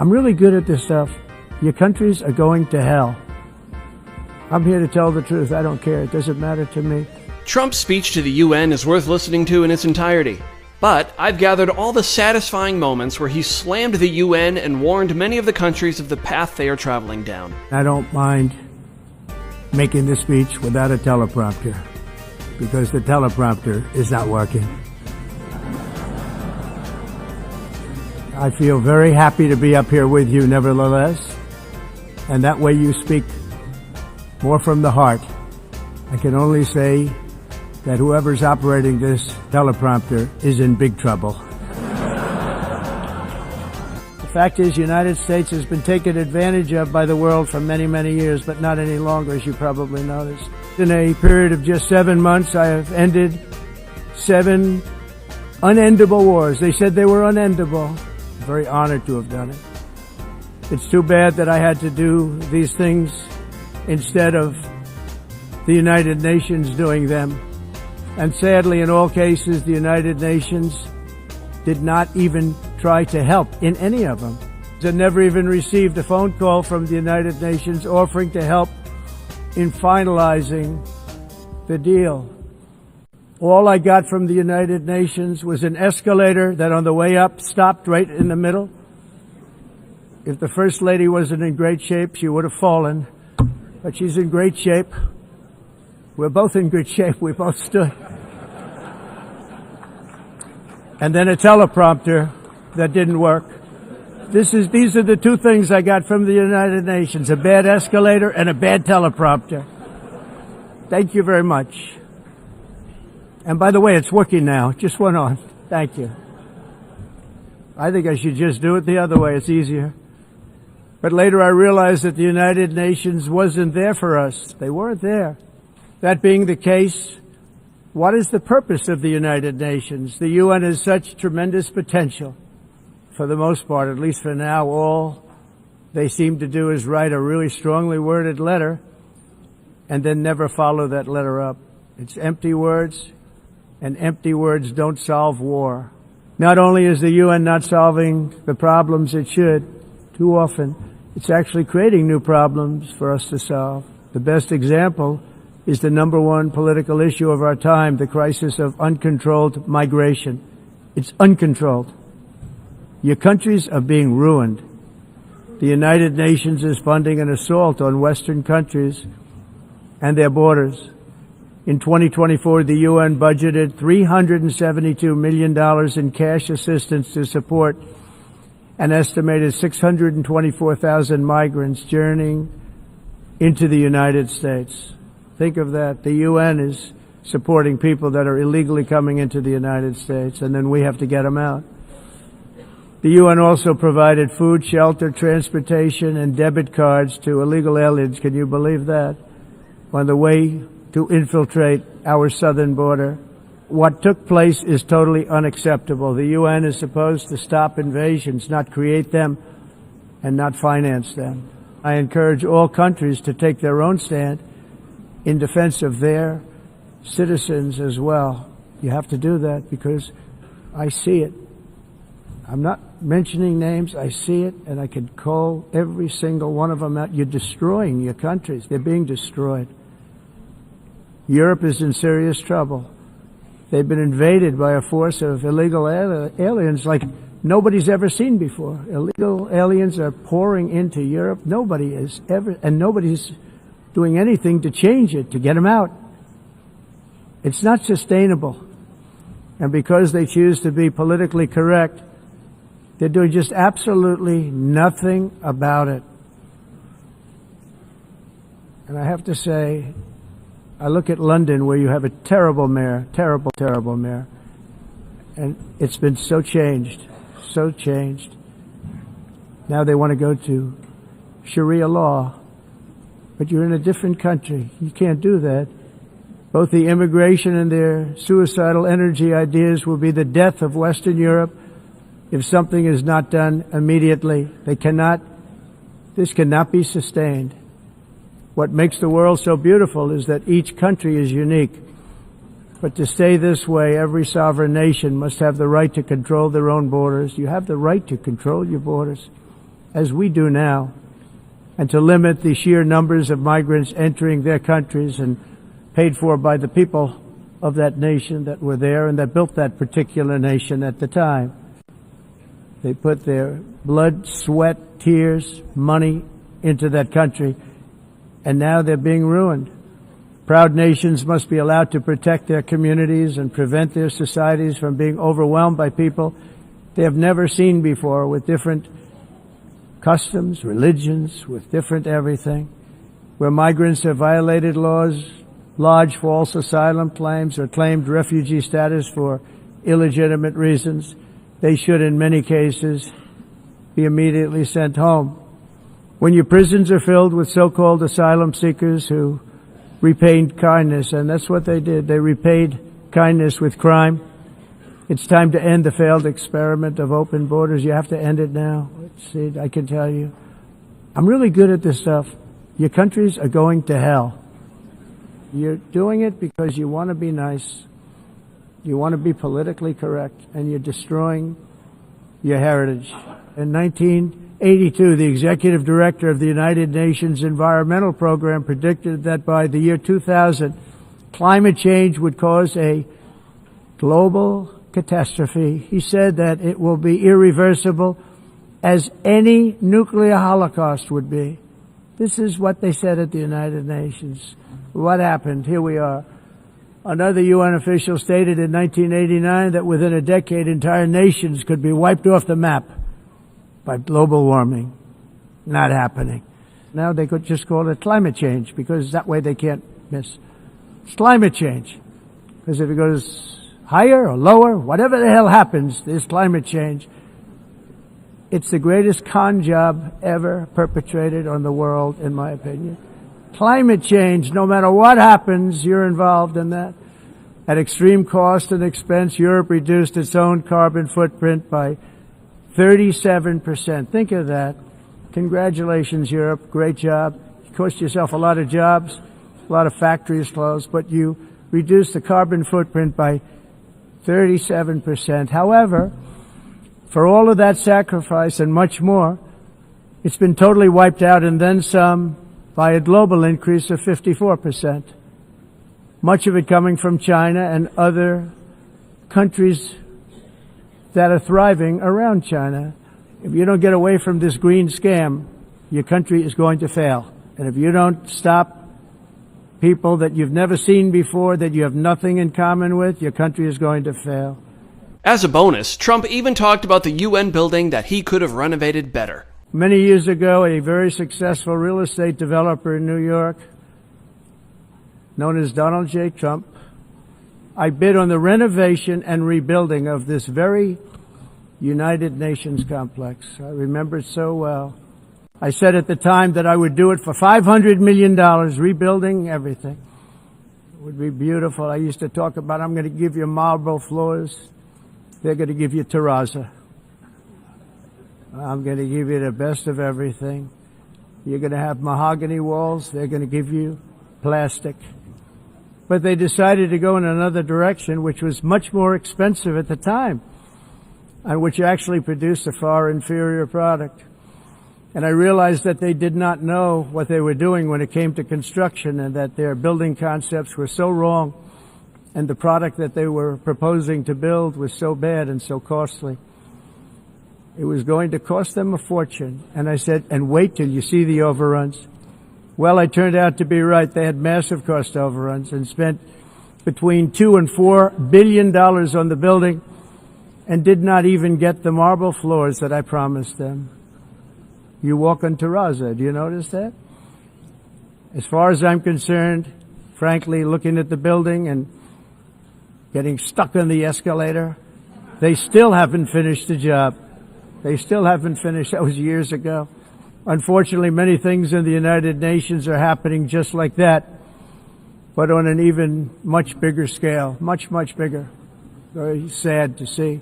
I'm really good at this stuff. Your countries are going to hell. I'm here to tell the truth. I don't care. It doesn't matter to me. Trump's speech to the UN is worth listening to in its entirety. But I've gathered all the satisfying moments where he slammed the UN and warned many of the countries of the path they are traveling down. I don't mind making this speech without a teleprompter, because the teleprompter is not working. I feel very happy to be up here with you nevertheless, and that way you speak more from the heart. I can only say that whoever's operating this teleprompter is in big trouble. The fact is, the United States has been taken advantage of by the world for many, many years, but not any longer, as you probably noticed. In a period of just 7 months, I have ended 7 unendable wars. They said they were unendable. I'm very honored to have done it. It's too bad that I had to do these things instead of the United Nations doing them. And sadly, in all cases, the United Nations did not even try to help in any of them. I never even received a phone call from the United Nations offering to help in finalizing the deal. All I got from the United Nations was an escalator that on the way up stopped right in the middle. If the First Lady wasn't in great shape, she would have fallen. But she's in great shape. We're both in good shape. We both stood. And then a teleprompter that didn't work. These are the 2 things I got from the United Nations, a bad escalator and a bad teleprompter. Thank you very much. And by the way, it's working now. It just went on. Thank you. I think I should just do it the other way. It's easier. But later I realized that the United Nations wasn't there for us. They weren't there. That being the case, what is the purpose of the United Nations? The UN has such tremendous potential. For the most part, at least for now, all they seem to do is write a really strongly worded letter and then never follow that letter up. It's empty words, and empty words don't solve war. Not only is the UN not solving the problems it should, too often, it's actually creating new problems for us to solve. The best example is the number 1 political issue of our time, the crisis of uncontrolled migration. It's uncontrolled. Your countries are being ruined. The United Nations is funding an assault on Western countries and their borders. In 2024, the UN budgeted $372 million in cash assistance to support an estimated 624,000 migrants journeying into the United States. Think of that. The UN is supporting people that are illegally coming into the United States, and then we have to get them out. The UN also provided food, shelter, transportation, and debit cards to illegal aliens. Can you believe that? On the way to infiltrate our southern border. What took place is totally unacceptable. The UN is supposed to stop invasions, not create them, and not finance them. I encourage all countries to take their own stand in defense of their citizens as well. You have to do that because I see it. I'm not mentioning names. I see it, and I could call every single one of them out. You're destroying your countries. They're being destroyed. Europe is in serious trouble. They've been invaded by a force of illegal aliens like nobody's ever seen before. Illegal aliens are pouring into Europe. Nobody's doing anything to change it, to get them out. It's not sustainable. And because they choose to be politically correct, they're doing just absolutely nothing about it. And I have to say, I look at London where you have a terrible mayor, terrible mayor. And it's been so changed. Now they want to go to Sharia law. But you're in a different country. You can't do that. Both the immigration and their suicidal energy ideas will be the death of Western Europe if something is not done immediately. This cannot be sustained. What makes the world so beautiful is that each country is unique. But to stay this way, every sovereign nation must have the right to control their own borders. You have the right to control your borders. as we do now, and to limit the sheer numbers of migrants entering their countries and paid for by the people of that nation that were there and that built that particular nation at the time. They put their blood, sweat, tears, money into that country, and now they're being ruined. Proud nations must be allowed to protect their communities and prevent their societies from being overwhelmed by people they have never seen before, with different customs, religions, with different everything. Where migrants have violated laws, lodged false asylum claims, or claimed refugee status for illegitimate reasons, they should, in many cases, be immediately sent home. When your prisons are filled with so-called asylum seekers who repaid kindness, and that's what they did. They repaid kindness with crime. It's time to end the failed experiment of open borders. You have to end it now. See, I can tell you. I'm really good at this stuff. Your countries are going to hell. You're doing it because you want to be nice. You want to be politically correct, and you're destroying your heritage. In 1982, the executive director of the United Nations Environmental Program predicted that by the year 2000, climate change would cause a global catastrophe. He said that it will be irreversible, as any nuclear holocaust would be. This is what they said at the United Nations. What happened? Here we are. Another UN official stated in 1989 that within a decade, entire nations could be wiped off the map by global warming. Not happening. Now they could just call it climate change, because that way they can't miss. It's climate change. Because if it goes higher or lower, whatever the hell happens, there's climate change. It's the greatest con job ever perpetrated on the world, in my opinion. Climate change, no matter what happens, you're involved in that. At extreme cost and expense, Europe reduced its own carbon footprint by 37%. Think of that. Congratulations, Europe. Great job. You cost yourself a lot of jobs, a lot of factories closed, but you reduced the carbon footprint by 37%. However, for all of that sacrifice and much more, it's been totally wiped out, and then some, by a global increase of 54%. Much of it coming from China and other countries that are thriving around China. If you don't get away from this green scam, your country is going to fail. And if you don't stop people that you've never seen before, that you have nothing in common with, your country is going to fail. As a bonus, Trump even talked about the UN building that he could have renovated better. Many years ago, a very successful real estate developer in New York, known as Donald J. Trump, I bid on the renovation and rebuilding of this very United Nations complex. I remember it so well. I said at the time that I would do it for $500 million, rebuilding everything. It would be beautiful. I used to talk about, I'm going to give you marble floors. They're going to give you terrazzo. I'm going to give you the best of everything. You're going to have mahogany walls. They're going to give you plastic. But they decided to go in another direction, which was much more expensive at the time, and which actually produced a far inferior product. And I realized that they did not know what they were doing when it came to construction, and that their building concepts were so wrong, and the product that they were proposing to build was so bad and so costly. It was going to cost them a fortune. And I said, and wait till you see the overruns. Well, I turned out to be right. They had massive cost overruns and spent between $2 and $4 billion on the building, and did not even get the marble floors that I promised them. You walk on terrazzo. Do you notice that? As far as I'm concerned, frankly, looking at the building and getting stuck on the escalator, they still haven't finished the job. They still haven't finished. That was years ago. Unfortunately, many things in the United Nations are happening just like that, but on an even much bigger scale, much, much bigger. Very sad to see.